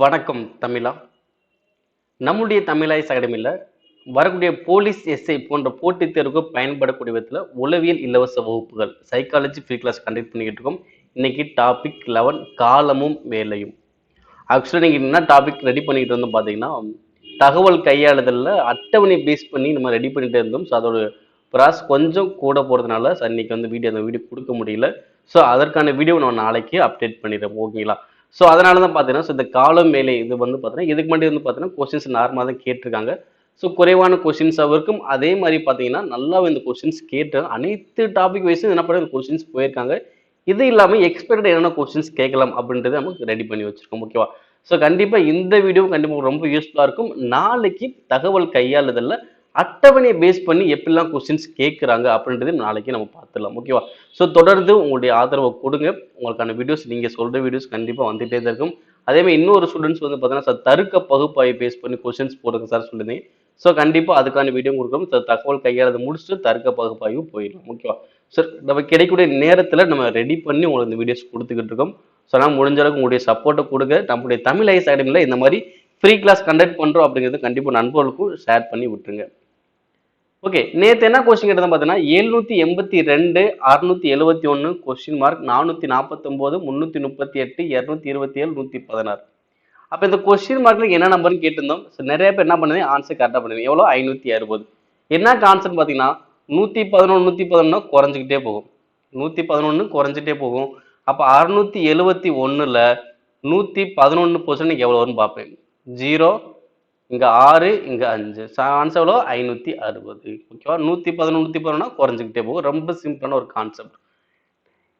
வணக்கம் தமிழா. நம்முடைய தமிழாய்ஸ் அகாடமியில் வரக்கூடிய போலீஸ் எஸ்ஐ போன்ற போட்டித் தேர்வுக்கு பயன்படக்கூடிய விதத்தில் உளவியல் இலவச வகுப்புகள் சைக்காலஜி ஃப்ரீ கிளாஸ் கண்டக்ட் பண்ணிக்கிட்டு இருக்கோம். இன்னைக்கு டாபிக் 11 காலமும் வேலையும். ஆக்சுவலாக நீங்கள் என்ன டாபிக் ரெடி பண்ணிக்கிட்டு இருந்தோம் பார்த்தீங்கன்னா, தகவல் கையாளுதலில் அட்டவணை பேஸ் பண்ணி நம்ம ரெடி பண்ணிட்டு இருந்தோம். ஸோ அதோட ப்ராஸ் கொஞ்சம் கூட போகிறதுனால இன்னைக்கு வந்து அந்த வீடியோ கொடுக்க முடியல. ஸோ அதற்கான வீடியோ நான் நாளைக்கு அப்டேட் பண்ணிடுறேன். ஓகேங்களா? ஸோ அதனால தான் பார்த்தீங்கன்னா, இந்த காலம் வேலை இது வந்து பார்த்தீங்கன்னா, இதுக்கு முன்னாடி வந்து பார்த்தீங்கன்னா கொஸ்டின்ஸ் நார்மலாக தான் கேட்டிருக்காங்க. ஸோ குறைவான கொஸ்டின்ஸாகவும் இருக்கும். அதே மாதிரி பார்த்தீங்கன்னா நல்லாவே இந்த கொஸ்டின்ஸ் கேட்டு அனைத்து டாபிக் வைஸும் என்ன பண்ண கொஸ்டின்ஸ் போயிருக்காங்க. இது இல்லாமல் எக்ஸ்பெக்டட் என்னென்ன கொஸ்டின்ஸ் கேட்கலாம் அப்படின்றத நமக்கு ரெடி பண்ணி வச்சிருக்கோம். ஓகேவா? ஸோ கண்டிப்பாக இந்த வீடியோ கண்டிப்பாக ரொம்ப யூஸ்ஃபுல்லாக இருக்கும். நாளைக்கு தகவல் கையாளுதலில் அட்டவணையை பேஸ் பண்ணி எப்படிலாம் கொஸ்டின்ஸ் கேட்குறாங்க அப்படின்றது நாளைக்கு நம்ம பார்த்துடலாம். ஓகேவா? ஸோ தொடர்ந்து உங்களுடைய ஆதரவை கொடுங்க. உங்களுக்கான வீடியோஸ் நீங்கள் சொல்கிற வீடியோஸ் கண்டிப்பாக வந்துகிட்டே தான் இருக்கும். அதேமாதிரி இன்னொரு ஸ்டூடெண்ட்ஸ் வந்து பார்த்தீங்கன்னா சார் தருக்க பகுப்பாய்வு பேஸ் பண்ணி கொஸ்டின்ஸ் போடுங்க சார் சொல்லியிருந்தீங்க. ஸோ கண்டிப்பாக அதுக்கான வீடியோ கொடுக்குறோம். தகவல் கையாளதை முடிச்சுட்டு தருக்க பகுப்பாய்வு போயிடலாம். ஓகேவா? சார் நம்ம கிடைக்கக்கூடிய நேரத்தில் நம்ம ரெடி பண்ணி உங்களுக்கு இந்த வீடியோஸ் கொடுத்துக்கிட்டு இருக்கோம். ஸோ நான் முடிஞ்ச அளவுக்கு உங்களுடைய சப்போர்ட்டை கொடுங்க. நம்மளுடைய தமிழ் ஐஸ் அகாடமியில் இந்த மாதிரி ஃப்ரீ கிளாஸ் கண்டக்ட் பண்ணுறோம் அப்படிங்கிறது கண்டிப்பாக நண்பர்களுக்கும் ஷேர் பண்ணி விட்டுருங்க. ஓகே, நேற்று என்ன கொஸ்டின் கேட்டது பார்த்தீங்கன்னா 782 671 கொஸ்டின் மார்க் 449 338 227 116. அப்போ இந்த கொஸ்டின் மார்க்ல என்ன நம்பர்னு கேட்டிருந்தோம். நிறைய பேர் என்ன பண்ணுது ஆன்சர் கரெக்டாக பண்ணுது. எவ்வளோ 560. என்ன கான்செப்ட் பார்த்தீங்கன்னா 111 111 குறைஞ்சிக்கிட்டே போகும். 111 குறைஞ்சிட்டே போகும். அப்போ 671ல் 111% எவ்வளோ வரும்னு பார்ப்பேன். 0 இங்க 6 இங்க 5 ஆன்சர் எவ்வளோ 560. ஓகேவா? 111 111 குறைஞ்சிக்கிட்டே போகும். ரொம்ப சிம்பிளான ஒரு கான்செப்ட்.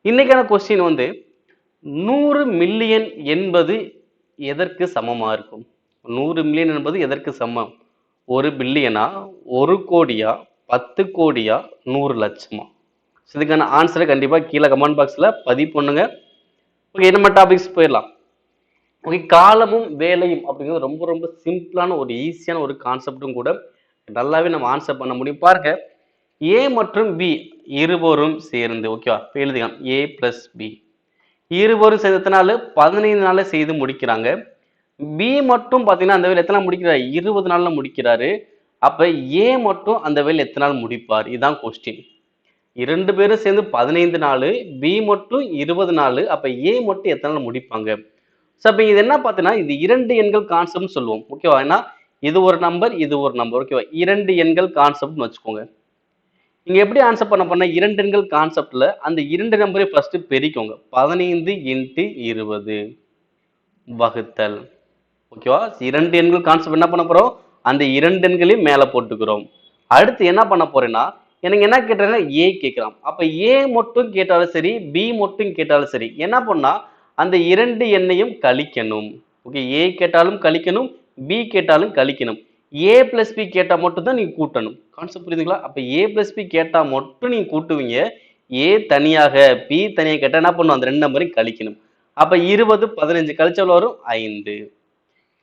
இன்னைக்கான கொஸ்டின் வந்து 100 மில்லியன் என்பது எதற்கு சமமா இருக்கும்? 100 மில்லியன் என்பது எதற்கு சமம்? 1 பில்லியனா, 1 கோடியா, 10 கோடியா, 100 லட்சமா? இதுக்கான ஆன்சரை கண்டிப்பா கீழே கமெண்ட் பாக்ஸ்ல பதிவு பண்ணுங்க. ஓகே, நம்ம டாபிக்ஸ் போயிடலாம். ஓகே, காலமும் வேலையும் அப்படிங்கிறது ரொம்ப ரொம்ப சிம்பிளான ஒரு ஈஸியான ஒரு கான்செப்டும் கூட. நல்லாவே நம்ம ஆன்சர் பண்ண முடியும். பாருங்க, ஏ மற்றும் பி இருவரும் சேர்ந்து ஓகேவா எழுதிக்கலாம். ஏ பிளஸ் பி இருவரும் சேர்ந்து எத்தனை நாள்? 15 நாள்ல செய்து முடிக்கிறாங்க. பி மட்டும் பாத்தீங்கன்னா அந்த வேலை எத்தனை நாள் முடிக்கிறாரு? 20 நாள்ல முடிக்கிறாரு. அப்ப ஏ மட்டும் அந்த வேலை எத்தனை நாள் முடிப்பார்? இதுதான் கொஸ்டின். 2 பேரும் சேர்ந்து 15 நாள், பி மட்டும் 20 நாள். அப்ப ஏ மட்டும் எத்தனை நாள் முடிப்பாங்க? ஸோ அப்போ இது என்ன பார்த்தீங்கன்னா இது 2 எண்கள் கான்செப்ட்னு சொல்லுவோம். ஓகேவா? ஏன்னா இது ஒரு நம்பர், இது ஒரு நம்பர். ஓகேவா? 2 எண்கள் கான்செப்ட்னு வச்சுக்கோங்க. நீங்க எப்படி ஆன்சர் பண்ண 2 எண்கள் கான்செப்ட்ல அந்த 2 நம்பரை ஃபர்ஸ்ட் பெருக்கிக்கோங்க. 15 × 20 வகுத்தல். ஓகேவா? 2 எண்கள் கான்செப்ட் என்ன பண்ண போறோம்? அந்த 2 எண்களையும் மேல போட்டுக்கிறோம். அடுத்து என்ன பண்ண போறேன்னா எனக்கு என்ன கேட்டாங்க? ஏ கேட்கலாம். அப்ப ஏ மட்டும் கேட்டாலும் சரி, பி மட்டும் கேட்டாலும் சரி, என்ன பண்ணா அந்த 2 எண்ணையும் கழிக்கணும். ஓகே, ஏ கேட்டாலும் கழிக்கணும், பி கேட்டாலும் கழிக்கணும். ஏ பிளஸ் பி கேட்டா மட்டும் தான் நீங்க கூட்டணும். கான்செப்ட் புரியுதுங்களா? அப்ப ஏ பிளஸ் பி கேட்டா மட்டும் நீங்க கூட்டுவீங்க. ஏ தனியாக, பி தனியாக கேட்டா என்ன பண்ணும்? அந்த 2 நம்பரையும் கழிக்கணும். அப்ப 20 15 கழிச்சா வரும் 5.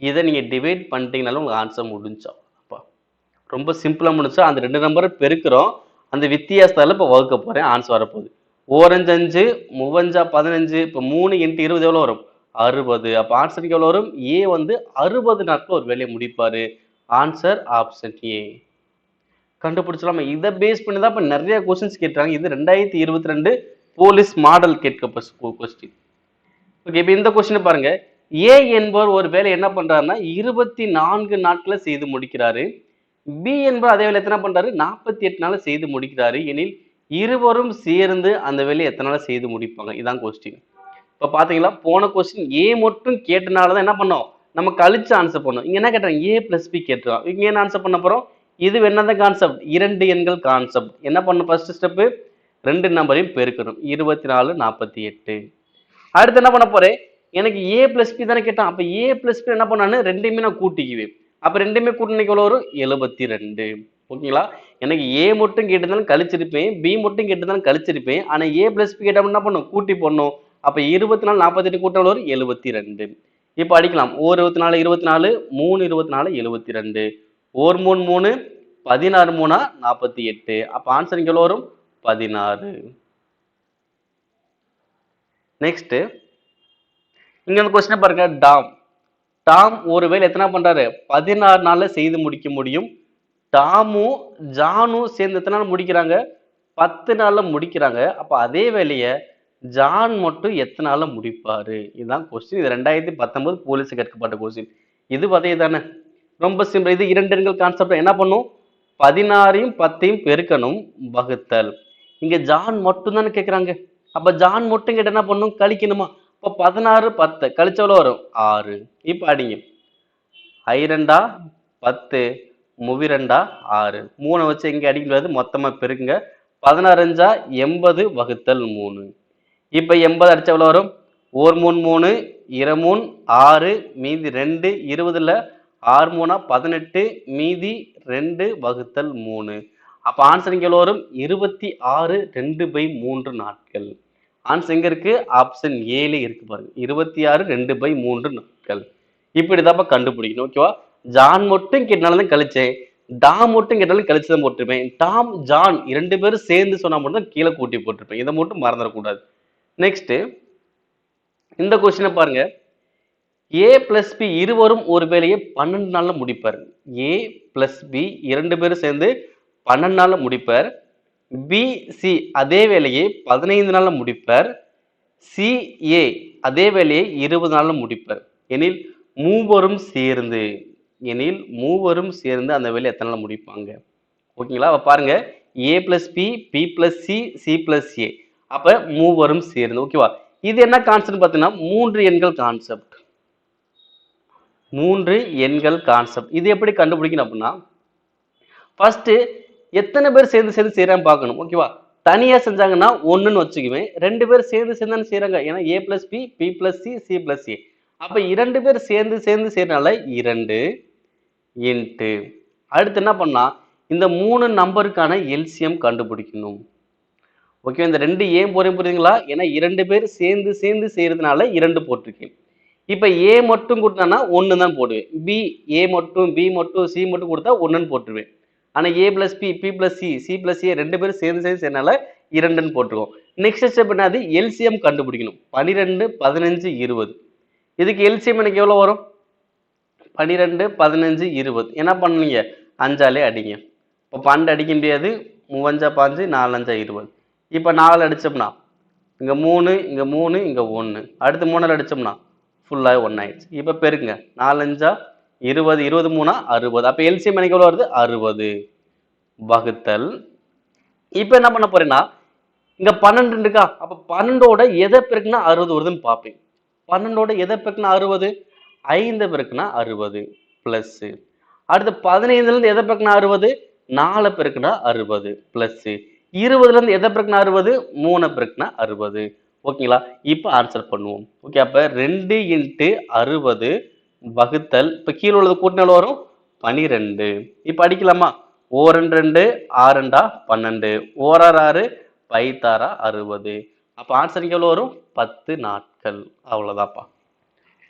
இதை நீங்க டிவைட் பண்ணிட்டீங்கனாலும் உங்க ஆன்சர் முடிஞ்சா. ரொம்ப சிம்பிளா முடிச்சா அந்த 2 நம்பரை பெருக்கிறோம். அந்த வித்தியாசத்தால இப்ப வகுக்க போறேன். ஆன்சர் வரப்போகுது. 4 5 5 3 15. இப்போ 3 × 20 எவ்வளவு வரும்? 60. அப்ப ஆன்சருக்கு எவ்வளவு வரும்? ஏ வந்து 60 நாட்கள் ஒரு வேலையை முடிப்பாரு. Answer option A. கண்டுபிடிச்சலாமா? இதை பேஸ் பண்ணி தான் இப்ப நிறைய கொஸ்டின்ஸ் கேட்டாங்க. இது 2022 போலீஸ் மாடல் கேட்க கொஸ்டின். ஓகே, இப்போ இந்த கொஸ்டின் பாருங்க. ஏ என்பவர் ஒரு வேலை என்ன பண்றாருன்னா 24 நாட்களை செய்து முடிக்கிறாரு. பி என்பவர் அதே வேலை எத்தனை பண்றாரு? 48 நாள் செய்து முடிக்கிறாரு எனில் இருவரும் சேர்ந்து அந்த வேலையை எத்தனை நாள் செய்து முடிப்பாங்க? இதான் கொஸ்டின். இப்ப பாத்தீங்களா, போன கொஸ்டின் ஏ மட்டும் கேட்டனாலதான் என்ன பண்ணோம்? நம்ம கழிச்சு ஆன்சர் பண்ணோம். இங்க என்ன கேட்டாங்க? ஏ பிளஸ் பி கேட்டுருவோம். இங்க என்ன ஆன்சர் பண்ண போறோம்? இது என்னதான் கான்செப்ட்? 2 எண்கள் கான்செப்ட். என்ன பண்ணணும்? ஃபர்ஸ்ட் ஸ்டெப் 2 நம்பரையும் பெருக்கணும். 24 48. அடுத்து என்ன பண்ண போறேன்? எனக்கு ஏ பிளஸ் பி தானே கேட்டான். அப்ப ஏ பிளஸ் பி என்ன பண்ணான்னு ரெண்டையுமே நான் கூட்டிக்குவேன். அப்ப ரெண்டுமே கூட்டினீங்க எவ்வளவு வரும்? 72. ஓகேங்களா? எனக்கு ஏ மட்டும் கேட்டிருந்தாலும் கழிச்சிருப்பேன், பி மட்டும் கேட்டிருந்தாலும் கழிச்சிருப்பேன். ஆனா ஏ பிளஸ் பி கேட்டா என்ன பண்ணும்? கூட்டி போடணும். அப்ப 24 48 கூட்ட எவ்வளவு வரும்? 72. இப்ப அடிக்கலாம். 1 24 24, 3 24 72, 1 3 3, 16 3 48. அப்ப ஆன்சர் இங்க எவ்வளவு வரும்? 16. நெக்ஸ்ட் இங்க அந்த கொஸ்டின் பாருங்க. டாம் டாம் ஒரு வேலை எத்தனை பண்றாரு? 16 நாள்ல செய்து முடிக்க முடியும். டாமும் ஜானும் சேர்ந்து எத்தனை நாள் முடிக்கிறாங்க? 10 நாள்ல முடிக்கிறாங்க. அப்ப அதே வேலைய ஜான் மட்டும் எத்தனை நாள்ல முடிப்பாரு? இதுதான் கொஸ்டின். இது 2019 போலீஸ் கேட்கப்பட்ட கொஸ்டின். இது அதே தானே? ரொம்ப சிம்பிள். இது 2 எண்கள் கான்செப்ட். என்ன பண்ணும்? 16யும் 10யும் பெருக்கணும், வகுத்தல். இங்க ஜான் மட்டும் தானே கேக்குறாங்க. அப்ப ஜான் மட்டும் கேட்ட என்ன பண்ணும்? கழிக்கணுமா? அப்ப 16 10 கழிச்ச எவ்வளவு வரும்? 6. இப்ப அடிங்க. ஐ2 10 மூவிரெண்டா 6. 3 வச்சு எங்க அடிக்க முடியாது, மொத்தமா பெருக்குங்க. 16 80 வகுத்தல் 3. இப்ப 80 அடிச்சா எவ்வளவு வரும்? 1 3 3 2 3 6 மீதி 2 20ல 6 3 18 மீதி 2 வகுத்தல் 3. அப்ப ஆன்சர் இங்க எவ்வளவு வரும்? 26 2/3 நாட்கள். ஆன்சர் எங்க இருக்கு? ஆப்ஷன் ஏல இருக்கு பாருங்க. 26 2/3 நாட்கள். இப்படிதாப்பா கண்டுபிடிக்கணும். ஓகேவா? ஜான் மட்டும் கேட்டனாலதான் கழிச்சேன். டாம் மட்டும் கேட்டாலும் கழிச்சுதான் போட்டிருப்பேன். டாம் ஜான் 2 பேரும் சேர்ந்து சொன்னா மட்டும் தான் கீழே கூட்டி போட்டிருப்பேன். இதை மட்டும் மறந்துடக்கூடாது. நெக்ஸ்ட் இந்த கொஸ்டினை பாருங்க. ஏ பிளஸ் பி இருவரும் ஒரு வேலையை 12 நாள்ல முடிப்பார். ஏ பிளஸ் பி 2 பேரும் சேர்ந்து 12 நாள்ல முடிப்பார். பி சி அதே வேலையை 15 நாள்ல முடிப்பார். சி ஏ அதே வேலையை 20 நாள்ல முடிப்பார். எனில் மூவரும் சேர்ந்து அந்த வேலையை எத்தனை நாள் முடிப்பாங்க? ஓகேங்களா? அப்ப பாருங்க, A plus B, B plus C, C plus A. அப்ப மூவரும் சேர்ந்து. ஓகேவா? இது என்ன கான்செப்ட் பார்த்தீங்கன்னா 3 எண்கள் கான்செப்ட். 3 எண்கள் கான்செப்ட். இது எப்படி கண்டுபிடிக்கணும் அப்படின்னா, ஃபர்ஸ்ட் எத்தனை பேர் சேர்ந்து செய்யறான்னு பார்க்கணும். ஓகேவா? தனியா செஞ்சாங்கன்னா 1ன்னு வச்சுக்குவேன். 2 பேர் சேர்ந்து செய்யறாங்க. ஏன்னா A plus B, B plus C, C plus A. அப்ப 2 பேர் சேர்ந்து செய்யறதுனால 2 இன்ட்டு அடுத்து என்ன பண்ணா, இந்த 3 நம்பருக்கான எல்சிஎம் கண்டுபிடிக்கணும். ஓகே, இந்த 2 ஏன் போறேன் புரியுதுங்களா? ஏன்னா 2 பேர் சேர்ந்து செய்யறதுனால 2 போட்டிருக்கேன். இப்ப ஏ மட்டும் கொடுத்தானா 1 தான் போடுவேன். பி ஏ மட்டும், பி மட்டும், சி மட்டும் கொடுத்தா 1ன்னு போட்டுருவேன். ஆனா A plus B, B plus C, C plus A 2 பேரும் சேர்ந்து செய்யறதுனால 2ன்னு போட்டுருவோம். நெக்ஸ்ட் ஸ்டெப் என்னது? எல்சிஎம் கண்டுபிடிக்கணும். 12 15 20. இதுக்கு எல்சிஎம் எனக்கு எவ்வளவு வரும்? 12 15 20. என்ன பண்ணுவீங்க? 5ஆலே அடிங்க. இப்போ 12 அடிக்க முடியாது. 3 5 4 5 20. இப்போ 4 அடிச்சோம்னா இங்க 3 இங்க 3 இங்க 1. அடுத்து 3 அடிச்சோம்னா ஃபுல்லா 1 ஆயிடுச்சு. இப்போ பெருக்குங்க. 4 5 20 23 60. அப்ப எல்சிஎம் எனக்கு எவ்வளவு வருது? 60 வகுத்தல். இப்போ என்ன பண்ண போறேன்னா, இங்க 12 இருக்கா? அப்ப 12ஓட எதை பெருக்குனா 60 வருதுன்னு பார்ப்பேன். 12ஓட எதை பெருக்குனா 60? 5 பெருக்குனா 60 பிளஸ். அடுத்து 15ல இருந்து எதை பெருக்குனா 60? 4 பெருக்குனா 60 பிளஸ். 20ல இருந்து எதை பெருக்குனா 60? 3 பெருக்குனா 60. ஓகேங்களா? இப்போ ஆன்சர் பண்ணுவோம். ஓகே, அப்ப 2 இன்ட்டு 60 வகுத்தல். இப்ப கீழே உள்ளது கூட்டினா வரும் 12. இப்ப அடிக்கலாமா? ஓரன் 2 ஆறண்டா 12. ஓரார் 6 பைத்தாரா 60. அப்ப ஆன்சர் எவ்வளவு வரும்? 10 நாட்கள். அவ்வளவுதான்ப்பா.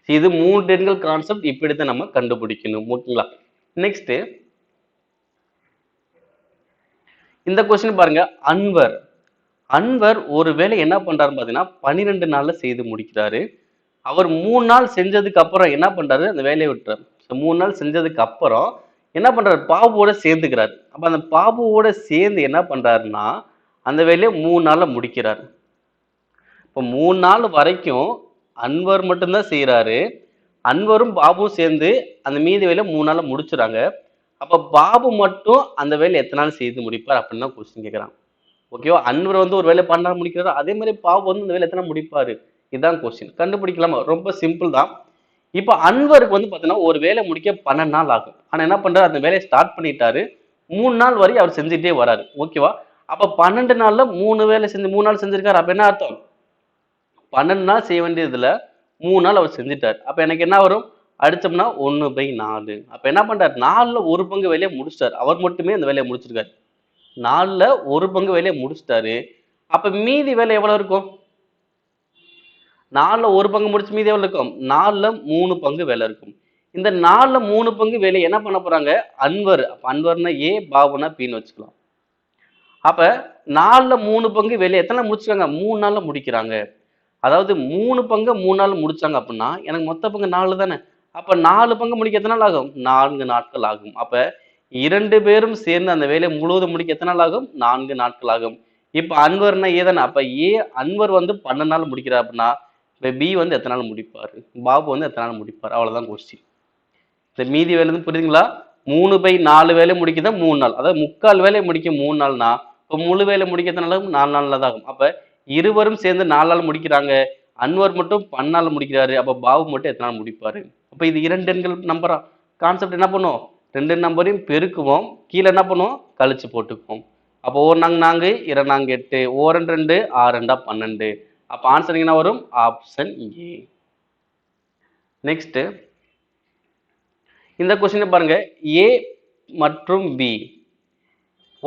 இது 3 எண்கள் கான்செப்ட். இப்படித்தான் நம்ம கண்டுபிடிக்கணும். ஓகேங்களா? நெக்ஸ்ட் இந்த கொஸ்டின் பாருங்க. அன்வர் ஒரு வேலை என்ன பண்றாரு பாத்தீங்கன்னா 12 நாள்ல செய்து முடிக்கிறாரு. அவர் 3 நாள் செஞ்சதுக்கு அப்புறம் என்ன பண்றாரு? அந்த வேலையை விட்டுறாரு. 3 நாள் செஞ்சதுக்கு அப்புறம் என்ன பண்றாரு? பாபுவோட சேர்ந்துக்கிறாரு. அப்ப அந்த பாபுவோட சேர்ந்து என்ன பண்றாருன்னா அந்த வேலையை 3 நாள்ல முடிக்கிறாரு. இப்போ 3 நாள் வரைக்கும் அன்வர் மட்டும்தான் செய்யறாரு. அன்வரும் பாபுவும் சேர்ந்து அந்த மீதி வேலையை 3 நாள்ல முடிச்சுறாங்க. அப்ப பாபு மட்டும் அந்த வேலையை எத்தனை நாள் செய்து முடிப்பார் அப்படின்னு தான் கொஸ்டின் கேட்கிறான். ஓகேவா? அன்வர் ஒரு வேலை 12 நாள் முடிக்கிறாரு. அதே மாதிரி பாபு இந்த வேலை எத்தனை முடிப்பாரு? இதுதான் கொஸ்டின். கண்டுபிடிக்கலாமா? ரொம்ப சிம்பிள் தான். இப்ப அன்வருக்கு பாத்தீங்கன்னா ஒரு வேலை முடிக்க 12 நாள் ஆகும். ஆனா என்ன பண்றாரு? அந்த வேலையை ஸ்டார்ட் பண்ணிட்டாரு. 3 நாள் வரை அவர் செஞ்சுட்டே வராரு. ஓகேவா? அப்ப 12 நாள்ல 3 வேலை செஞ்சு 3 நாள் செஞ்சிருக்காரு. அப்ப என்ன அர்த்தம்? 12 நாள் செய்ய வேண்டியதுல 3 நாள் அவர் செஞ்சுட்டாரு. அப்ப எனக்கு என்ன வரும்? அடிச்சோம்னா 1/4. அப்ப என்ன பண்றாரு? 4ல ஒரு பங்கு வேலையை முடிச்சிட்டாரு. அவர் மட்டுமே அந்த வேலையை முடிச்சிருக்காரு. 4ல ஒரு பங்கு வேலையை முடிச்சிட்டாரு. அப்ப மீதி வேலை எவ்வளவு இருக்கும்? 4ல ஒரு பங்கு முடிச்சு மீதி எவ்வளவு இருக்கும்? 4ல 3 பங்கு வேலை இருக்கும். இந்த 4ல 3 பங்கு வேலை என்ன பண்ண போறாங்க? அன்வர். அன்வர்னா ஏ, பாபுனா பின்னு வச்சுக்கலாம். அப்ப 4ல 3 பங்கு வேலை எத்தனை முடிச்சாங்க? 3 நாள்ல முடிக்கிறாங்க. அதாவது 3 பங்கு 3 நாள் முடிச்சாங்க அப்படின்னா எனக்கு மொத்த பங்கு 4 தானே. அப்ப 4 பங்கு முடிக்க எத்தனை நாள் ஆகும்? 4 நாட்கள் ஆகும். அப்ப 2 பேரும் சேர்ந்து அந்த வேலையை முழுவதும் முடிக்க எத்தனை நாள் ஆகும்? 4 நாட்கள் ஆகும். இப்ப அன்வர்னா ஏ தானே. அப்ப அன்வர் வந்து 12 நாள் முடிக்கிறார் அப்படின்னா இப்ப பி வந்து எத்தனை நாள் முடிப்பாரு? பாபு வந்து எத்தனை நாள் முடிப்பார்? அவ்வளவுதான் கொஸ்டின். இந்த மீதி வேலை வந்து புரியுதுங்களா? 3/4 வேலை முடிக்கதான் 3 நாள். அதாவது 3/4 வேலை முடிக்க 3 நாள்னா இப்ப முழு வேலை முடிக்க எத்தனை நாள் ஆகும்? 4 நாள்ல தான் ஆகும். அப்ப இருவரும் சேர்ந்து 4 நாள் முடிக்கிறாங்க. அன்வர் மட்டும் 12 நாள் முடிக்கிறாரு. அப்ப பாபு மட்டும் எத்தனை நாள் முடிப்பாரு? அப்ப இது 2 எண்கள் நம்பரா கான்செப்ட் என்ன பண்ணுவோம்? 2 நம்பரையும் பெருக்குவோம். கீழே என்ன பண்ணுவோம்? கழிச்சு போட்டுக்குவோம். அப்போ 1 நாங்க 4, 2 நாங்க 8, 1 2 6 2 12. அப்ப ஆன்சர் என்ன வரும்? Option A. நெக்ஸ்ட் இந்த கொஸ்டின் பாருங்க. ஏ மற்றும் பி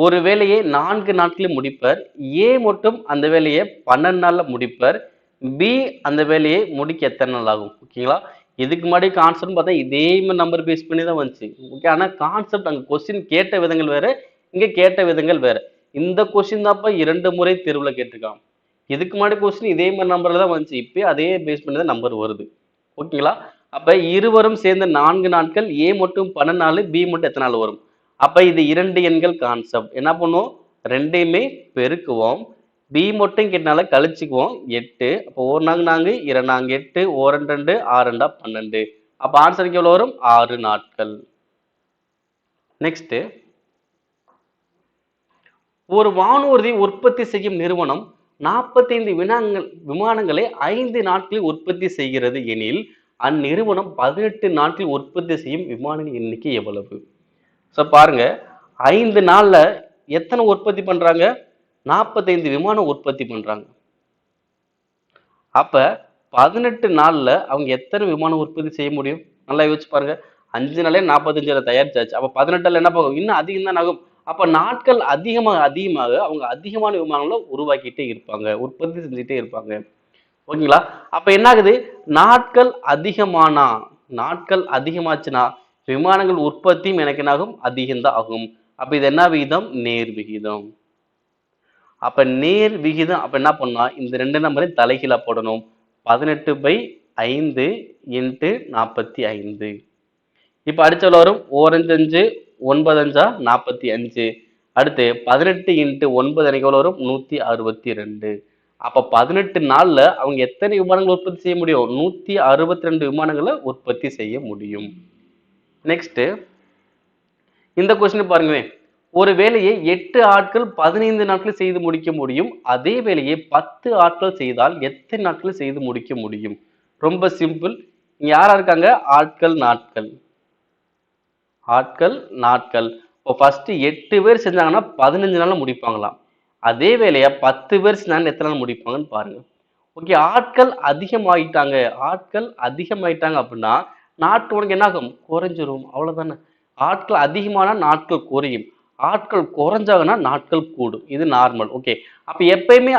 ஒரு வேலையை 4 நாட்களில் முடிப்பர். ஏ மட்டும் அந்த வேலையை 12 நாள்ல முடிப்பர். பி அந்த வேலையை முடிக்க எத்தனை நாள் ஆகும்? ஓகேங்களா? இதுக்கு முன்னாடி கான்செப்ட் பார்த்தா இதே நம்பர் பேஸ் பண்ணி தான் வந்துச்சு. ஓகே, ஆனா கான்செப்ட் அங்க கொஸ்டின் கேட்ட விதங்கள் வேற, இங்க கேட்ட விதங்கள் வேற. இந்த கொஸ்டின் தான்ப்பா 2 முறை தேர்வுல கேட்டிருக்கான். இதுக்கு முன்னாடி கொஸ்டின் இதே மாதிரி நம்பர்ல தான் வந்துச்சு. இப்பயே அதே பேஸ் பண்ணி தான் நம்பர் வருது. ஓகேங்களா? அப்ப இருவரும் சேர்ந்த 4 நாட்கள், ஏ மட்டும் 12 நாள், பி மட்டும் எத்தனை நாள் வரும்? அப்ப இது 2 எண்கள் கான்செப்ட். என்ன பண்ணுவோம்? ரெண்டையுமே பெருக்குவோம். பி மட்டும் கேட்டனால கழிச்சுக்குவோம் 8. அப்போ 1 நாங்க 4, 2 நாங்க 8, 1 2 6 2 12. அப்ப ஆன்சருக்கு எவ்வளவு வரும்? 6 நாட்கள். நெக்ஸ்ட் ஒரு வானூர்தி உற்பத்தி செய்யும் நிறுவனம் 45 விமானங்களை 5 நாட்களில் உற்பத்தி செய்கிறது எனில் அந்நிறுவனம் 18 நாட்களில் உற்பத்தி செய்யும் விமானங்கள் எண்ணிக்கை எவ்வளவு? ஸோ பாருங்க, 5 நாள்ல எத்தனை உற்பத்தி பண்றாங்க? 45 விமானம் உற்பத்தி பண்றாங்க. அப்ப 18 நாள்ல அவங்க எத்தனை விமானம் உற்பத்தி செய்ய முடியும்? நல்லா யோசிச்சு பாருங்க. 5 நாளே 45 தயாரிச்சாச்சு. அப்ப 18 என்ன போகும்? இன்னும் அதிகம் தான் ஆகும். அப்ப நாட்கள் அதிகமாக அதிகமாக அவங்க அதிகமான விமானங்களை உருவாக்கிட்டே இருப்பாங்க, உற்பத்தி செஞ்சுட்டே இருப்பாங்க. ஓகேங்களா? அப்ப என்ன ஆகுது? நாட்கள் அதிகமாச்சுன்னா விமானங்கள் உற்பத்தியும் எனக்கு என்ன ஆகும்? அதிகம்தான் ஆகும். அப்ப இது என்ன விகிதம்? நேர் விகிதம். அப்ப நேர் விகிதம் அப்ப என்ன பண்ணா இந்த 2 நம்பரையும் தலைகீழா போடணும். 18/5 × 45. இப்ப அடிச்சவள வரும் 5 9 5 45. அடுத்து 18 × 9 எனக்கு எவ்வளவு வரும்? 162. அப்ப 18 நாள்ல அவங்க எத்தனை விமானங்கள் உற்பத்தி செய்ய முடியும்? 162 விமானங்களை உற்பத்தி செய்ய முடியும். நெக்ஸ்ட் இந்த கொஸ்டின் பாருங்களேன். ஒரு வேலையை 8 ஆட்கள் 15 நாட்கள் செய்து முடிக்க முடியும். அதே வேலையை 10 ஆட்கள் செய்தால் எத்தனை நாட்கள் செய்து முடிக்க முடியும்? ரொம்ப சிம்பிள். இங்க யாரா இருக்காங்க? ஆட்கள் நாட்கள். இப்போ ஃபர்ஸ்ட் 8 பேர் செஞ்சாங்கன்னா 15 நாள்ல முடிப்பாங்களாம். அதே வேலையை 10 பேர் செஞ்சாங்கன்னா எத்தனை நாள் முடிப்பாங்கன்னு பாருங்க. ஓகே, ஆட்கள் அதிகமாயிட்டாங்க அப்படின்னா நாட்கள் உனக்கு என்ன ஆகும்? குறைஞ்சிரும். அவ்வளவுதானே. ஆட்கள் அதிகமான நாட்கள் குறையும். ஆட்கள் குறைஞ்சாங்கன்னா நாட்கள் கூடும். இது நார்மல். ஓகே, அப்ப எப்பயுமே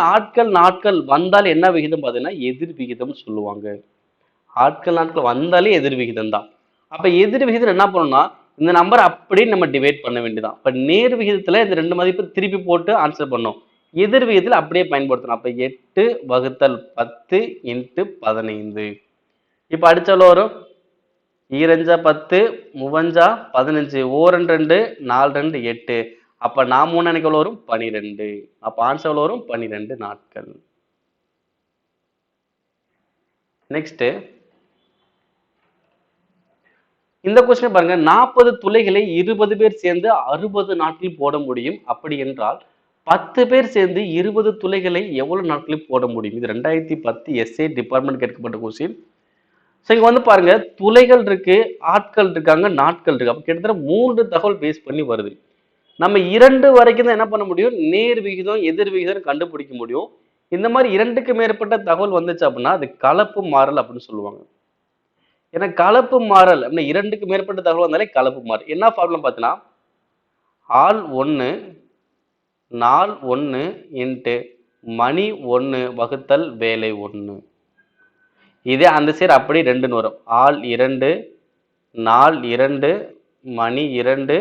நாட்கள் வந்தால் என்ன விகிதம் பார்த்தீங்கன்னா எதிர் விகிதம் சொல்லுவாங்க. நாட்கள் வந்தாலே எதிர் விகிதம் தான். அப்ப எதிர் விகிதம் என்ன பண்ணணும்னா இந்த நம்பர் அப்படியே நம்ம டிவைட் பண்ண வேண்டியதான். இப்ப நேர் விகிதத்துல இந்த 2 மதிப்பு திருப்பி போட்டு ஆன்சர் பண்ணோம். எதிர் விகிதத்தில் அப்படியே பயன்படுத்தணும். அப்ப 8/10 × 15. இப்ப அடிச்சாலும் வரும் 2 10 3 15 1 2 4 2 8. அப்ப நான் 3 எனக்கு எவ்வளவு வரும்? 12. அப்ப ஆன்சர் எவ்வளவு வரும்? 12 நாட்கள். நெக்ஸ்ட் இந்த கொஸ்டின் பாருங்க. 40 துளைகளை 20 பேர் சேர்ந்து 60 நாட்களில் போட முடியும். அப்படி என்றால் 10 பேர் சேர்ந்து 20 துளைகளை எவ்வளவு நாட்களில் போட முடியும்? இது 2010 எஸ்ஏ டிபார்ட்மெண்ட் கேட்கப்பட்ட கொஸ்டின். ஸோ இங்க வந்து பாருங்க, துளைகள் இருக்கு, ஆட்கள் இருக்காங்க, நாட்கள் இருக்கு. அப்ப கிட்டத்தட்ட 3 தகவல் பேஸ் பண்ணி வருது. நம்ம 2 வரைக்கும் தான் என்ன பண்ண முடியும்? நேர் விகிதம் எதிர் விகிதம் கண்டுபிடிக்க முடியும். இந்த மாதிரி 2க்கு மேற்பட்ட தகவல் வந்துச்சு அப்படின்னா அது கலப்பு மாறல் அப்படின்னு சொல்லுவாங்க. ஏன்னா கலப்பு மாறல் அப்படின்னா 2க்கு மேற்பட்ட தகவல் வந்தாலே கலப்பு மாறல். என்ன ஃபார்முலா பார்த்தீங்கன்னா ஆள் 1 நாள் 1 × மணி 1 வகுத்தல் வேலை 1. இதே அந்த சைடு அப்படியே 2ன்னு வரும். ஆள் 2 நாள் 2 மணி 2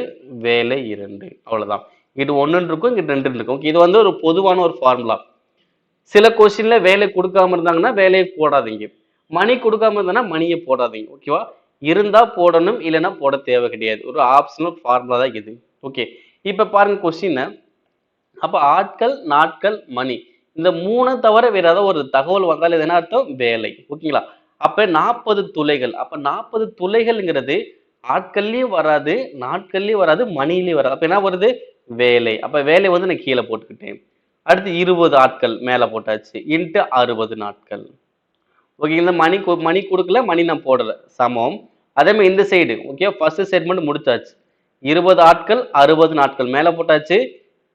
வேலை 2. அவ்வளவுதான். இது 1 இருக்கும், இங்க 2 இருக்கும். இது வந்து ஒரு பொதுவான ஒரு ஃபார்முலா. சில கொஸ்டின்ல வேலை கொடுக்காம இருந்தாங்கன்னா வேலையை போடாதீங்க. மணி கொடுக்காம இருந்தானா மணியை போடாதீங்க. ஓகேவா? இருந்தா போடணும், இல்லைன்னா போட தேவை கிடையாது. ஒரு ஆப்ஷனல் ஃபார்முலா தான் இது. ஓகே, இப்ப பாருங்க கொஸ்டின். அப்ப ஆட்கள், நாட்கள், மணி இந்த 3 தவிர வேற ஏதாவது ஒரு தகவல் வந்தால் இது என்ன அர்த்தம்? வேலை. ஓகேங்களா? அப்ப 40 துளைகள். அப்ப 40 துளைகள்ங்கிறது ஆட்கள்லயும் வராது, நாட்கள்லயும் வராது, மணியிலயும் வராது. அப்ப என்ன வருது? வேலை. அப்ப வேலை வந்து நான் கீழே போட்டுக்கிட்டேன். அடுத்து 20 ஆட்கள் மேல போட்டாச்சு. இன்ட்டு 60 நாட்கள். ஓகே, இந்த மணி கொடுக்கல, மணி நான் போடல. சமம். அதே மாதிரி இந்த சைடு ஓகே, ஃபர்ஸ்ட் செக்மெண்ட் முடிச்சாச்சு. 20 ஆட்கள் 60 நாட்கள் மேல போட்டாச்சு.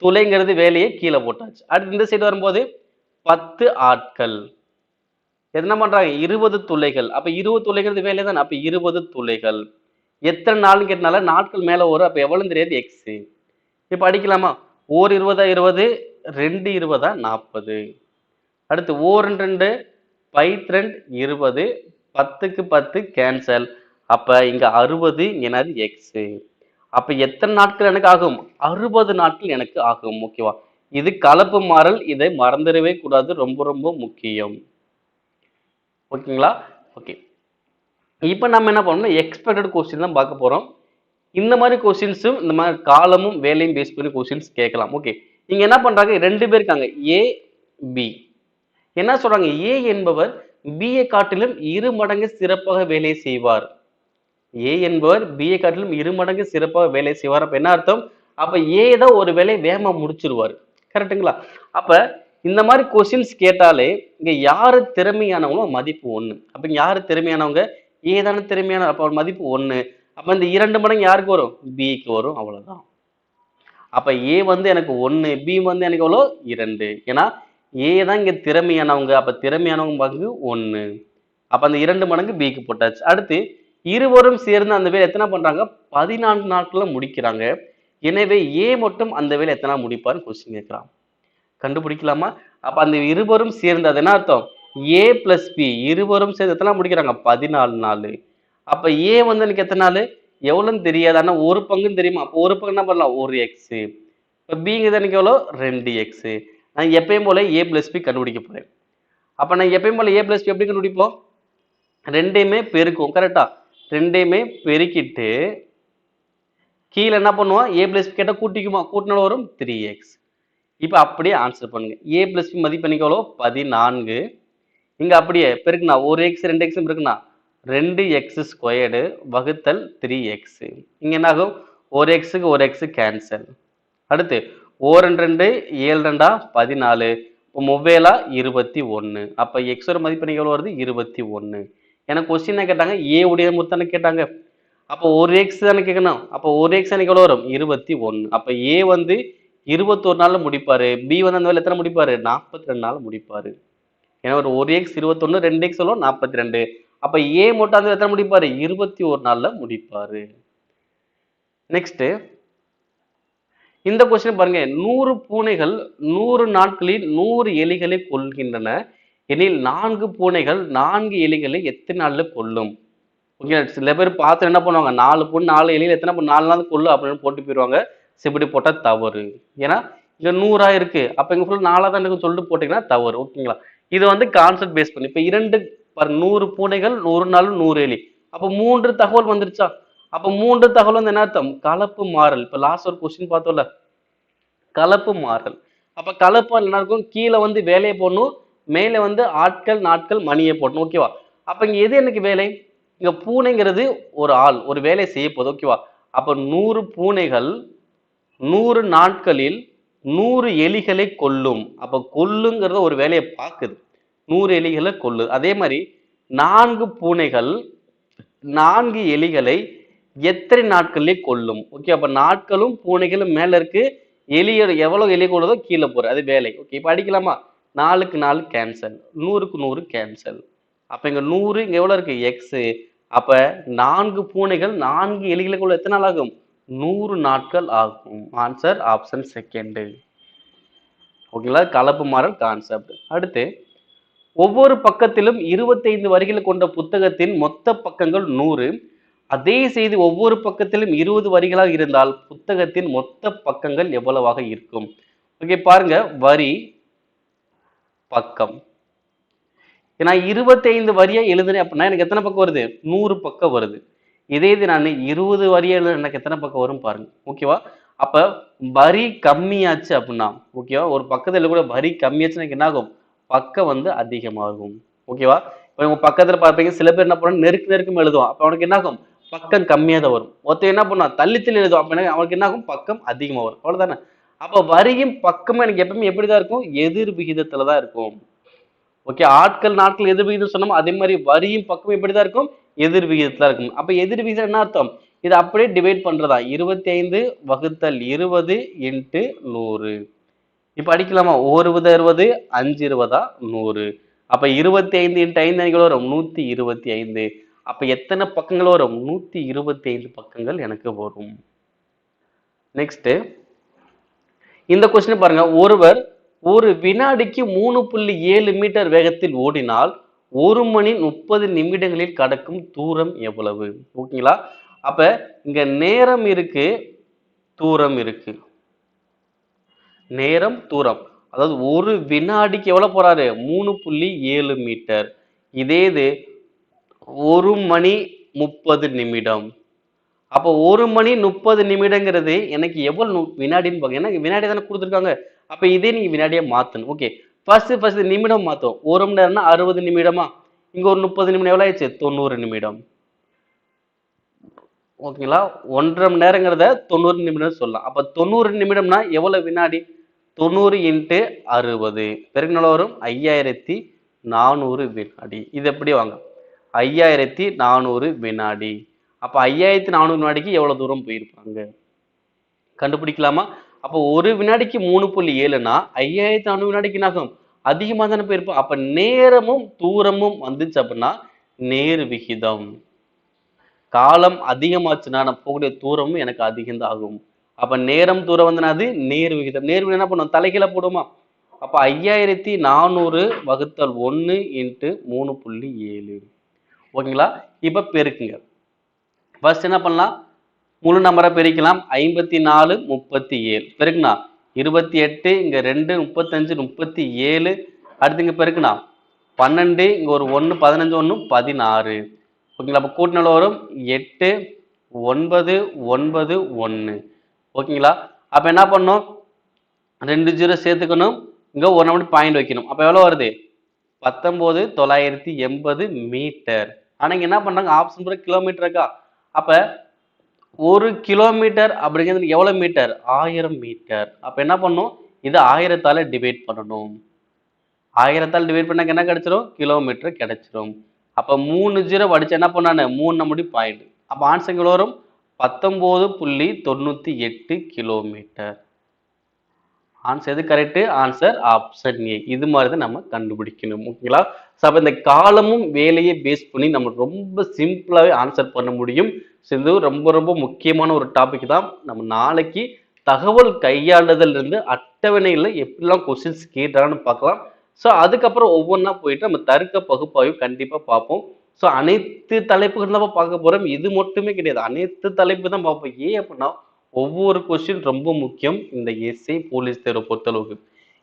துளைங்கிறது வேலையை கீழே போட்டாச்சு. அடுத்து இந்த சைடு வரும்போது 10 ஆட்கள் என்ன பண்றாங்க? 20 துளைகள். அப்ப 20 துளைங்கிறது வேலை தானே. அப்ப 20 துளைகள். எத்தனை நாள்னு கேட்டனால நாட்கள் மேல வரும். அப்ப எவ்வளவு தெரியாது? எக்ஸ். இப்ப அடிக்கலாமா? ஓர் 20 20, 2 20 40. அடுத்து ஓர் 2 பைத்ரெண்ட் 20, 10க்கு 10 கேன்சல். அப்ப இங்க 60, என்னது? எக்ஸ். அப்ப எத்தனை நாட்கள் எனக்கு ஆகும்? 60 நாட்கள் எனக்கு ஆகும். ஓகேவா? இது கலப்பு மாறல். இதை மறந்துடவே கூடாது. ரொம்ப ரொம்ப முக்கியம். ஓகேங்களா? ஓகே, இப்ப நம்ம என்ன பண்ணணும்? எக்ஸ்பெக்டட் கொஸ்டின் தான் பார்க்க போறோம். இந்த மாதிரி கொஸ்டின்ஸும் இந்த மாதிரி காலமும் வேலையும் பேஸ் பண்ணி கொஸ்டின்ஸ் கேட்கலாம். ஓகே, இங்க என்ன பண்றாங்க? 2 பேர் இருக்காங்க, ஏ பி. என்ன சொல்றாங்க? ஏ என்பவர் பி ஐ காட்டிலும் 2 மடங்கு சிறப்பாக வேலை செய்வார். ஏ என்பவர் பி ஐ காட்டிலும் 2 மடங்கு சிறப்பாக வேலை செய்வார். அப்ப என்ன அர்த்தம்? அப்ப ஏ தான் ஒரு வேலையை வேகமா முடிச்சிருவாரு. கரெக்டுங்களா? அப்ப இந்த மாதிரி கொஸ்டின்ஸ் கேட்டாலே இங்க யாரு திறமையானவங்களோ மதிப்பு 1. அப்ப இங்க யாரு திறமையானவங்க? ஏ தானே திறமையான. அப்ப ஒரு மதிப்பு 1. அப்ப இந்த 2 மடங்கு யாருக்கு வரும்? பிக்கு வரும். அவ்வளவுதான். அப்ப ஏ வந்து எனக்கு 1, பி வந்து எனக்கு எவ்வளோ? 2. ஏன்னா ஏ தான் இங்க திறமையானவங்க. அப்ப திறமையானவங்க பங்கு 1. அப்ப அந்த 2 மடங்கு பிக்கு போட்டாச்சு. அடுத்து இருவரும் சேர்ந்து அந்த வேலை எத்தனை பண்றாங்க? 14 நாட்கள்ல முடிக்கிறாங்க. எனவே ஏ மட்டும் அந்த வேலை எத்தனை முடிப்பார்னு கொஸ்டின் கேட்கிறான். கண்டுபிடிக்கலாமா? அப்ப அந்த இருவரும் சேர்ந்து அது என்ன அர்த்தம்? ஏ பிளஸ் பி இருவரும் சேர்ந்து எத்தனை முடிக்கிறாங்க? 14 நாள். அப்ப ஏ வந்து எனக்கு எத்தனை நாள்? எவ்வளவுன்னு தெரியாது. ஆனா ஒரு பங்குன்னு தெரியுமா? அப்போ ஒரு பங்கு என்ன பண்ணலாம்? 1 எக்ஸ். இப்ப பிங்கிறது எனக்கு எவ்வளோ? 2 எக்ஸ். நான் எப்பயும் போல ஏ பிளஸ் பி கண்டுபிடிக்க போறேன். அப்ப நான் எப்பயும் போல ஏ பிளஸ் பி எப்படி கண்டுபிடிப்போம்? ரெண்டையுமே பெருக்கும். கரெக்டா? ரெண்டையுமே பெருக்கிட்டு கீழே என்ன பண்ணுவோம்? ஏ பிளஸ் பி கேட்டா கூட்டிக்குமா? கூட்டினாலும் வரும் 3x. இப்ப அப்படியே ஆன்சர் பண்ணுங்க. ஏ பிளஸ் பி மதிப்பு எனக்கு எவ்வளோ? 14. இங்க அப்படியே பெருக்குனா 1x 2x பெருக்குனா 2x² வகுத்தல் 3x. இங்க என்ன ஆகும்? 1xக்கு 1x கேன்சல். அடுத்து 2 7 2 14. இப்போ 3 21. அப்ப x ஓட மதிப்பு எனக்கு எவ்வளவு வருது? 21. எனக்கு கொஸ்டின் கேட்டாங்க, ஏ உடைய மொத்தம் கேட்டாங்க. அப்போ 1x தானே கேட்கணும். அப்போ 1x எனக்கு எவ்வளவு வரும்? 21. அப்ப ஏ வந்து 21 நாள்ல முடிப்பாரு. பி வந்து அந்த வேலை எத்தனை முடிப்பாரு? 42 நாள் முடிப்பாரு. ஏன்னா ஒரு 1x 21, 2x எவ்வளோ? 42. அப்ப ஏ மட்டும் அந்த எத்தனை முடிப்பாரு? 21 நாள்ல முடிப்பாரு. நெக்ஸ்ட் இந்த கொஸ்டின் பாருங்க. 100 பூனைகள் 100 நாட்களில் 100 எலிகளை கொல்கின்றன எனில் 4 பூனைகள் 4 எலிகளை எத்தனை நாள்ல கொல்லும்? ஓகே, சில பேர் பார்த்து என்ன பண்ணுவாங்க? 4 பூனை 4 எலிகள் எத்தனை 4 நாள் கொல்லும் அப்படின்னு போட்டு போயிடுவாங்க. இப்படி போட்டா தவறு. ஏன்னா இங்க 100 இருக்கு. அப்ப இங்க ஃபுல் 4 தான் இருக்குன்னு சொல்லிட்டு போட்டீங்கன்னா தவறு. ஓகேங்களா? இது வந்து கான்செப்ட் பேஸ் பண்ணி இப்ப 100 பூனைகள் 100 நாள் 100 எலி. அப்ப 3 தகவல் வந்துருச்சா? அப்ப 3 தகவல் வந்து என்ன அர்த்தம்? கலப்பு மாறல். இப்ப லாஸ்ட் ஒரு கொஸ்டின் பார்த்தோம்ல, கலப்பு மாறல். அப்ப கலப்பு என்ன இருக்கும்? கீழே வந்து வேலையை போடணும், மேலே வந்து ஆட்கள் நாட்கள் மணியை போடணும். ஓகேவா? அப்ப இங்க எது எனக்கு வேலை? இங்க பூனைங்கிறது ஒரு ஆள் ஒரு வேலையை செய்ய போகுது. ஓகேவா? அப்ப 100 பூனைகள் 100 நாட்களில் 100 எலிகளை கொல்லும். அப்ப கொல்லுங்கிறத ஒரு வேலையை பார்க்குது. 100 எலிகளை கொல்லுது. அதே மாதிரி 4 பூனைகள் 4 எலிகளை எத்தனை நாட்களிலே கொல்லும்? ஓகே, அப்ப நாட்களும் பூனைகளும் மேல இருக்கு. எலியோட எவ்வளவு எலி கொள்ளுதோ கீழே போற அது வேலை. ஓகே, இப்ப அடிக்கலாமா? 4க்கு 4 கேன்சல், 100க்கு 100 கேன்சல். அப்ப இங்க 100 இங்க எவ்வளவு இருக்கு? எக்ஸ். அப்ப 4 பூனைகள் 4 எலிகளுக்குள்ள எத்தனை நாள் ஆகும்? 100 நாட்கள் ஆகும். Answer option second. ஓகேங்களா? கலப்பு மாறல் கான்செப்ட். அடுத்து ஒவ்வொரு பக்கத்திலும் 25 வரிகளை கொண்ட புத்தகத்தின் மொத்த பக்கங்கள் 100. அதே செய்தி ஒவ்வொரு பக்கத்திலும் 20 வரிகளாக இருந்தால் புத்தகத்தின் மொத்த பக்கங்கள் எவ்வளவாக இருக்கும்? ஓகே, பாருங்க. வரி பக்கம். நான் 25 வரியா எழுதுறேன் அப்படின்னா எனக்கு எத்தனை பக்கம் வருது? 100 பக்கம் வருது. இதே இது நான் 20 வரியா எழுத எனக்கு எத்தனை பக்கம் வரும் பாருங்க. ஓகேவா? அப்ப வரி கம்மியாச்சு அப்படின்னா, ஓகேவா? ஒரு பக்கத்துல கூட வரி கம்மியாச்சுன்னா எனக்கு என்ன ஆகும்? பக்கம் வந்து அதிகமாகும். ஓகேவா? இப்ப உங்க பக்கத்துல பார்ப்பீங்க சில பேர் என்ன பண்ணுவாங்க, நெருக்கமா எழுதுவான். அப்ப அவனுக்கு என்ன ஆகும்? பக்கம் கம்மியா தான் வரும். ஒருத்தன் என்ன பண்ணுவான்? தள்ளி எழுதுவான். அப்ப அவனுக்கு என்ன ஆகும்? பக்கம் அதிகமா வரும். அவ்வளவுதானே? அப்ப வரியும் பக்கமும் எனக்கு எப்பவுமே எப்படிதான் இருக்கும்? எதிர் விகிதத்துல தான் இருக்கும். ஓகே, ஆட்கள் நாட்கள் எதிர் விகிதம் சொன்னோமோ அதே மாதிரி வரியும் பக்கமும் எப்படிதான் இருக்கும்? எதிர் விகிதத்துல இருக்கும். அப்ப எதிர் விகிதம் என்ன அர்த்தம்? இதை அப்படியே டிவைட் பண்றதா 25 வகுத்தல் 20 இன்ட்டு 100. இப்ப அடிக்கலாமா? 1 20 5 20 100. அப்ப 25 இன்ட்டு 5 எவ்வளவு வரும்? 125. அப்ப எத்தனை பக்கங்கள் வரும்? 125 பக்கங்கள் எனக்கு வரும். நெக்ஸ்ட் இந்த கொஸ்டின் பாருங்க. ஒருவர் ஒரு வினாடிக்கு 3.7 மீட்டர் வேகத்தில் ஓடினால் 1 மணி 30 நிமிடங்களில் கடக்கும் தூரம் எவ்வளவு? ஓகேங்களா? அப்ப இங்க நேரம் இருக்கு, தூரம் இருக்கு. நேரம், தூரம். அதாவது ஒரு வினாடிக்கு எவ்வளவு போறாரு? 3.7 மீட்டர். இதே இது 1 மணி 30 நிமிடம். அப்போ 1 மணி 30 நிமிடங்கிறது எனக்கு எவ்வளவு வினாடின்னு பாருங்க. ஏன்னா வினாடி தானே கொடுத்துருக்காங்க. அப்ப இதே நீங்க வினாடியா மாத்தணும். ஓகே, ஃபர்ஸ்ட் நிமிடம் மாத்தோம். 1 மணி நேரம்னா 60 நிமிடமா? இங்க ஒரு 30 நிமிடம் எவ்வளவு ஆயிடுச்சு? 90 நிமிடம். ஓகேங்களா? 1.5 மணி நேரங்கிறத 90 நிமிடம் சொல்லலாம். அப்ப 90 நிமிடம்னா எவ்வளவு வினாடி? 90 இன்ட்டு 60 பெருக்கினால வரும் 5400 வினாடி. இது எப்படி வாங்க? 5400 வினாடி. அப்ப 5400 வினாடிக்கு எவ்வளவு தூரம் போயிருப்பாங்க? கண்டுபிடிக்கலாமா? அப்போ ஒரு வினாடிக்கு 3.7னா 5400 வினாடிக்கு என்ன ஆகும்? அதிகமா தானே போயிருப்போம். அப்ப நேரமும் தூரமும் வந்துச்சு அப்படின்னா நேர் விகிதம். காலம் அதிகமாச்சுன்னா நான் போகக்கூடிய தூரமும் எனக்கு அதிகம் தான் ஆகும். அப்ப நேரம் தூரம் வந்து அது நேர் விகிதம். நேர் விகிதம் என்ன பண்ணும்? தலைகீழ போடுமா? அப்ப 5400 வகுத்தல் 1 இன்ட்டு 3.7. ஓகேங்களா? இப்ப பெருக்குங்க. ஃபர்ஸ்ட் என்ன பண்ணலாம்? முழு நம்பரை பெருக்கலாம். 54 37 பெருக்குனா 28, இங்க 2 35 37. அடுத்து இங்க பெருக்குனா 12, இங்க ஒரு 1 15 1 16. ஓகேங்களா? அப்ப கூட்டினால வரும் 8 9 9 1. ஓகேங்களா? அப்ப என்ன பண்ணும்? 2 0 சேர்த்துக்கணும். இங்க ஒரு நம்பர் பாயிண்ட் வைக்கணும். அப்ப எவ்வளவு வருது? 19980 மீட்டர். ஆனா இங்க என்ன பண்றாங்க? ஆப்ஷன் பூரா கிலோமீட்டர் இருக்கா? அப்ப 1 கிலோமீட்டர் அப்படிங்கிறது எவ்வளவு மீட்டர்? 1000 மீட்டர். அப்ப என்ன பண்ணும்? இது 1000ஆல டிவைட் பண்ணணும். 1000ஆல டிவைட் பண்ணா என்ன கிடைச்சிரும்? கிலோமீட்டர் கிடைச்சிரும். அப்ப 3 0 அடிச்சு என்ன பண்ணானே? 3 நம்படி பாயிண்ட். அப்ப ஆன்சர் எவ்வளவு வரும்? 19.98 கிலோமீட்டர். ஆன்சர் எது கரெக்ட்? Answer option A. இது மாதிரி தான் நம்ம கண்டுபிடிக்கணும். ஓகேங்களா? அப்ப இந்த காலமும் வேலையை பேஸ் பண்ணி நம்ம ரொம்ப சிம்பிளாவே ஆன்சர் பண்ண முடியும். இது ரொம்ப ரொம்ப முக்கியமான ஒரு டாபிக் தான். நம்ம நாளைக்கு தகவல் கையாளுதல் இருந்து அட்டவணையில எப்படிலாம் கொஸ்டின்ஸ் கேட்டாங்கன்னு பார்க்கலாம். ஸோ அதுக்கப்புறம் ஒவ்வொன்றா போயிட்டு நம்ம தர்க்க பகுப்பாய்வு கண்டிப்பா பார்ப்போம். ஸோ அனைத்து தலைப்புகள் தான் பார்க்க போறோம். இது மட்டுமே கிடையாது. அனைத்து தலைப்பு தான் பார்ப்போம். ஏன் அப்படின்னா ஒவ்வொரு கொஸ்டின் ரொம்ப முக்கியம் இந்த எஸ்ஐ போலீஸ் தேர்வை பொறுத்தளவுக்கு.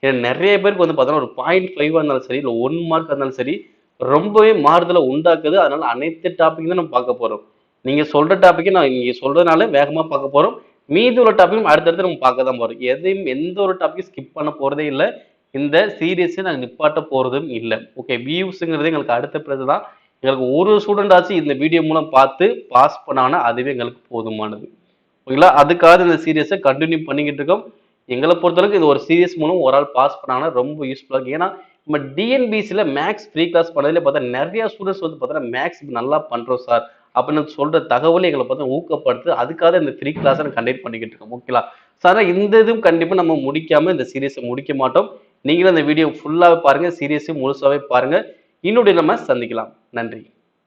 ஏன்னா நிறைய பேருக்கு வந்து பார்த்தோன்னா ஒரு 0.5 இருந்தாலும் சரி, இல்லை 1 மார்க் இருந்தாலும் சரி, ரொம்பவே மாறுதலை உண்டாக்குது. அதனால அனைத்து டாபிக் தான் நம்ம பார்க்க போறோம். நீங்க சொல்ற டாபிக்கை நான் நீங்க சொல்றதுனால வேகமா பார்க்க போறோம். மீதி உள்ள டாபிக்கும் அடுத்தடுத்து நம்ம பார்க்க தான் போறோம். எதையும் எந்த ஒரு டாபிக்கும் ஸ்கிப் பண்ண போறதே இல்லை. இந்த சீரியஸை நாங்கள் நிப்பாட்ட போறதும் இல்லை. ஓகே, வியூஸுங்கிறது எங்களுக்கு அடுத்த பிறகு தான். எங்களுக்கு ஒரு ஸ்டூடெண்ட் ஆச்சு இந்த வீடியோ மூலம் பார்த்து பாஸ் பண்ணாங்கன்னா அதுவே எங்களுக்கு போதுமானது. ஓகேங்களா? அதுக்காக இந்த சீரியஸை கண்டினியூ பண்ணிக்கிட்டு இருக்கோம். எங்களை பொறுத்தளவுக்கு இது ஒரு சீரியஸ் மூலம் ஒரு ஆள் பாஸ் பண்ணாங்கன்னா ரொம்ப யூஸ்ஃபுல்லாக இருக்கும். ஏன்னா நம்ம டிஎன்பிசியில் மேக்ஸ் ஃப்ரீ கிளாஸ் பண்ணதுல பார்த்தா நிறைய ஸ்டூடெண்ட்ஸ் வந்து பார்த்தா மேக்ஸ் நல்லா பண்றோம் சார் அப்படின்னு சொல்ற தகவலை எங்களை பார்த்தா ஊக்கப்படுத்து. அதுக்காக இந்த ஃப்ரீ கிளாஸை நான் கண்டக்ட் பண்ணிக்கிட்டு இருக்கோம். ஓகேங்களா? சார் இந்த இதுவும் கண்டிப்பாக நம்ம முடிக்காம இந்த சீரியஸை முடிக்க மாட்டோம். நீங்களும் இந்த வீடியோ ஃபுல்லாகவே பாருங்க, சீரியஸையும் முழுசாவே பாருங்க. இன்னொரு நம்ம சந்திக்கலாம். நன்றி.